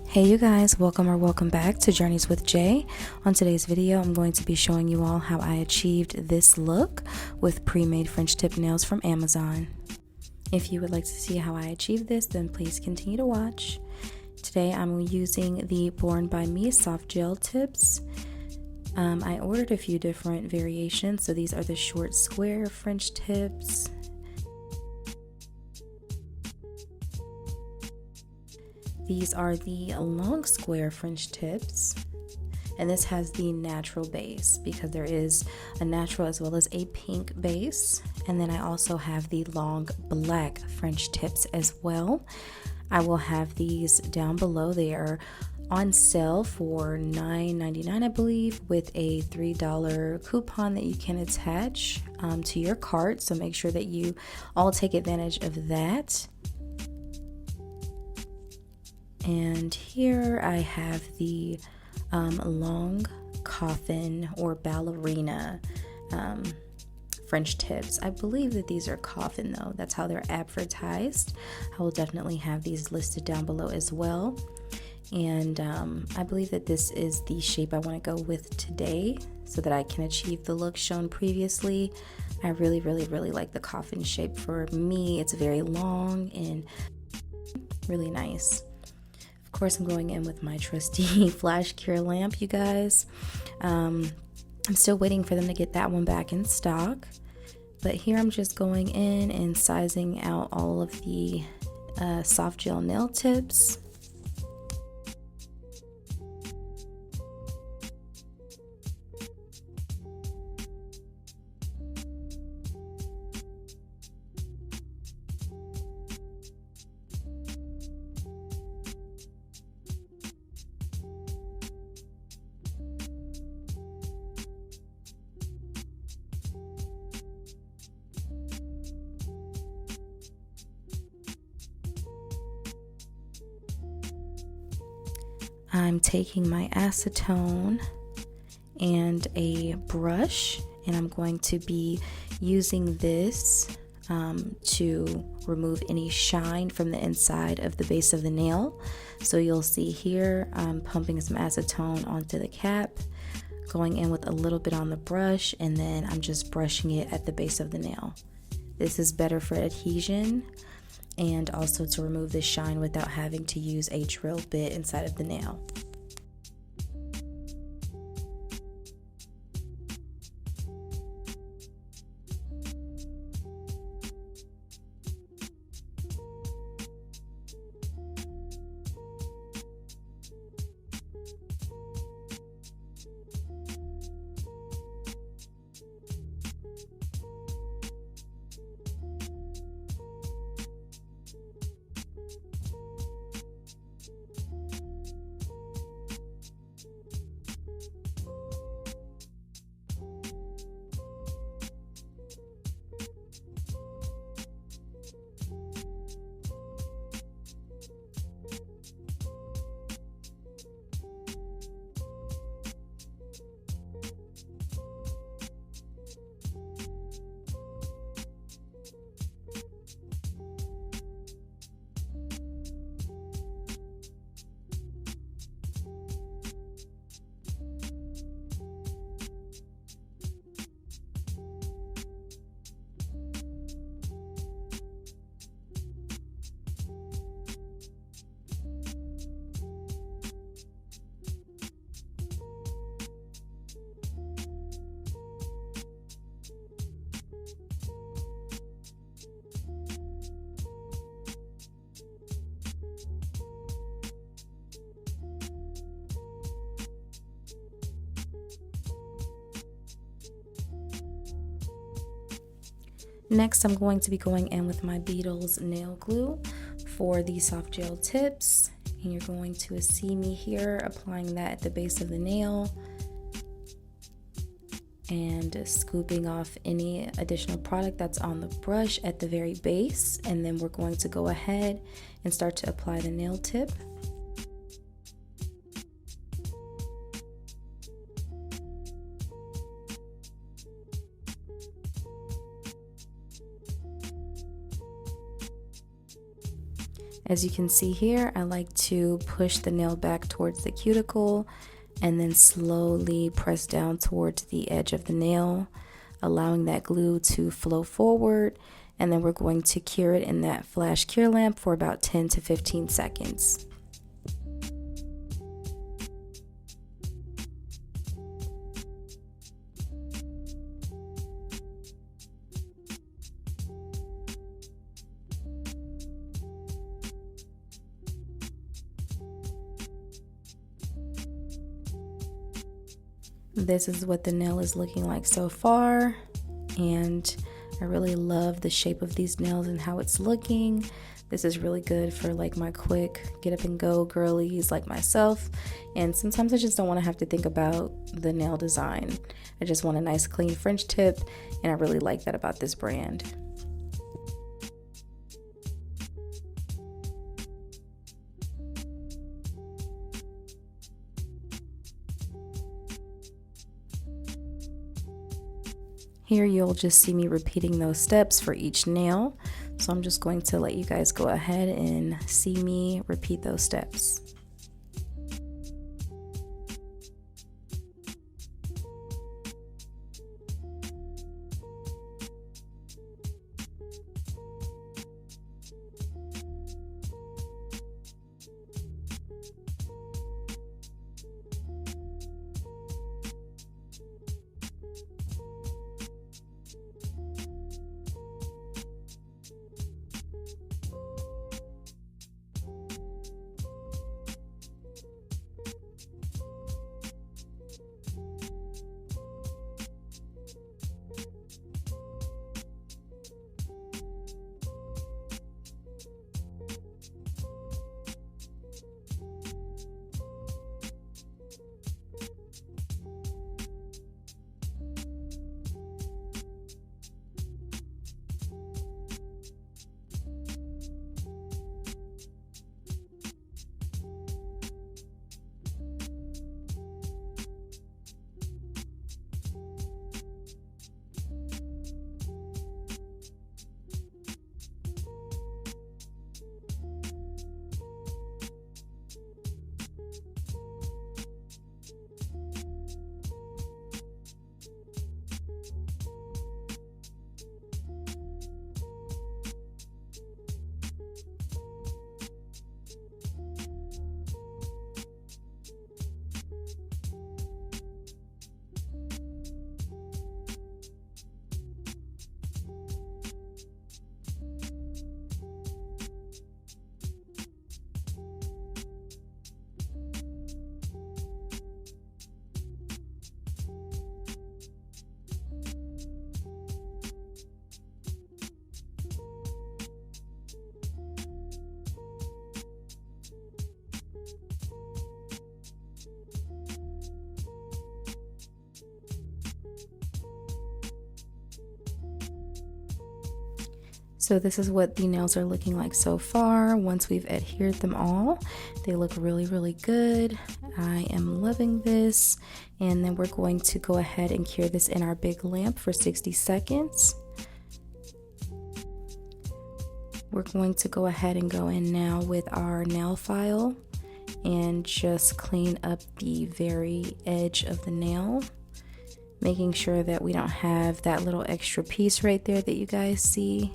Hey you guys, welcome back to Journeys with Jay. On today's video, I'm going to be showing you all how I achieved this look with pre-made French tip nails from Amazon. If you would like to see how I achieved this, then please continue to watch. Today I'm using the Born by Me soft gel tips. I ordered a few different variations, so these are the short square French tips. These are the long square French tips, and this has the natural base because there is a natural as well as a pink base. And then I also have the long black French tips as well. I will have these down below. They are on sale for $9.99, I believe, with a $3 coupon that you can attach to your cart. So make sure that you all take advantage of that. And here I have the long coffin or ballerina French tips. I believe that these are coffin though. That's how they're advertised. I will definitely have these listed down below as well. And I believe that this is the shape I want to go with today so that I can achieve the look shown previously. I really like the coffin shape. For me, it's very long and really nice. Of course, I'm going in with my trusty flash cure lamp, you guys. I'm still waiting for them to get that one back in stock. But here I'm just going in and sizing out all of the soft gel nail tips. I'm taking my acetone and a brush, and I'm going to be using this to remove any shine from the inside of the base of the nail. So you'll see here I'm pumping some acetone onto the cap, going in with a little bit on the brush, and then I'm just brushing it at the base of the nail. This is better for adhesion and also to remove the shine without having to use a drill bit inside of the nail. Next, I'm going to be going in with my Beetles nail glue for the soft gel tips. And you're going to see me here applying that at the base of the nail and scooping off any additional product that's on the brush at the very base. And then we're going to go ahead and start to apply the nail tip. As you can see here, I like to push the nail back towards the cuticle and then slowly press down towards the edge of the nail, allowing that glue to flow forward, and then we're going to cure it in that flash cure lamp for about 10 to 15 seconds. This is what the nail is looking like so far, and I really love the shape of these nails and how it's looking. This is really good for like my quick get up and go girlies like myself, and sometimes I just don't want to have to think about the nail design. I just want a nice clean French tip, and I really like that about this brand. Here you'll just see me repeating those steps for each nail. So I'm just going to let you guys go ahead and see me repeat those steps. So this is what the nails are looking like so far. Once we've adhered them all, they look really, really good. I am loving this. And then we're going to go ahead and cure this in our big lamp for 60 seconds. We're going to go ahead and go in now with our nail file and just clean up the very edge of the nail, making sure that we don't have that little extra piece right there that you guys see.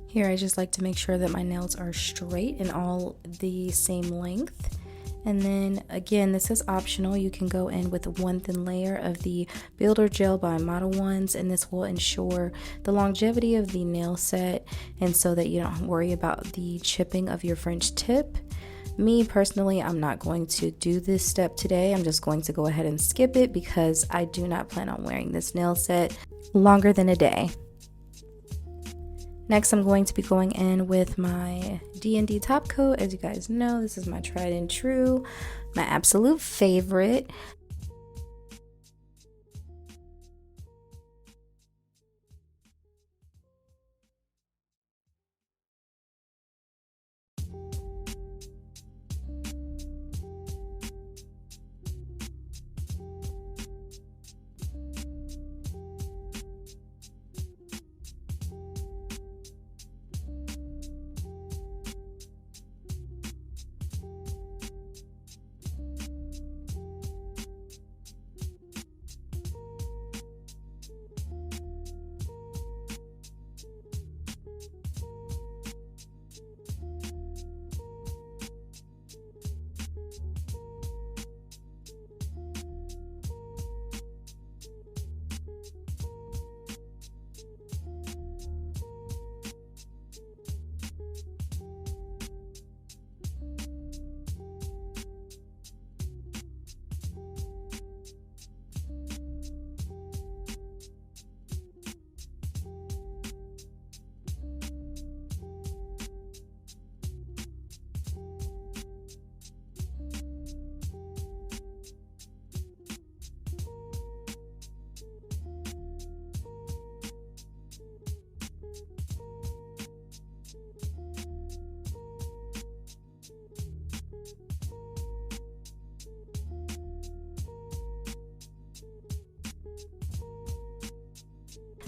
Here I just like to make sure that my nails are straight and all the same length. And then again, this is optional. You can go in with one thin layer of the Builder Gel by Model Ones, and this will ensure the longevity of the nail set and so that you don't worry about the chipping of your French tip. Me personally, I'm not going to do this step today. I'm just going to go ahead and skip it because I do not plan on wearing this nail set longer than a day. Next, I'm going to be going in with my D&D top coat. As you guys know, this is my tried and true, my absolute favorite.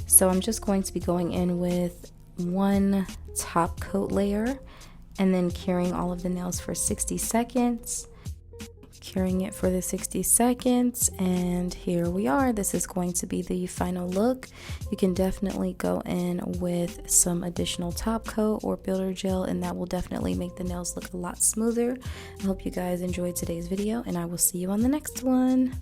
So I'm just going to be going in with one top coat layer and then curing all of the nails for 60 seconds. Curing it for the 60 seconds, and here we are. This is going to be the final look. You can definitely go in with some additional top coat or builder gel, and that will definitely make the nails look a lot smoother. I hope you guys enjoyed today's video, and I will see you on the next one.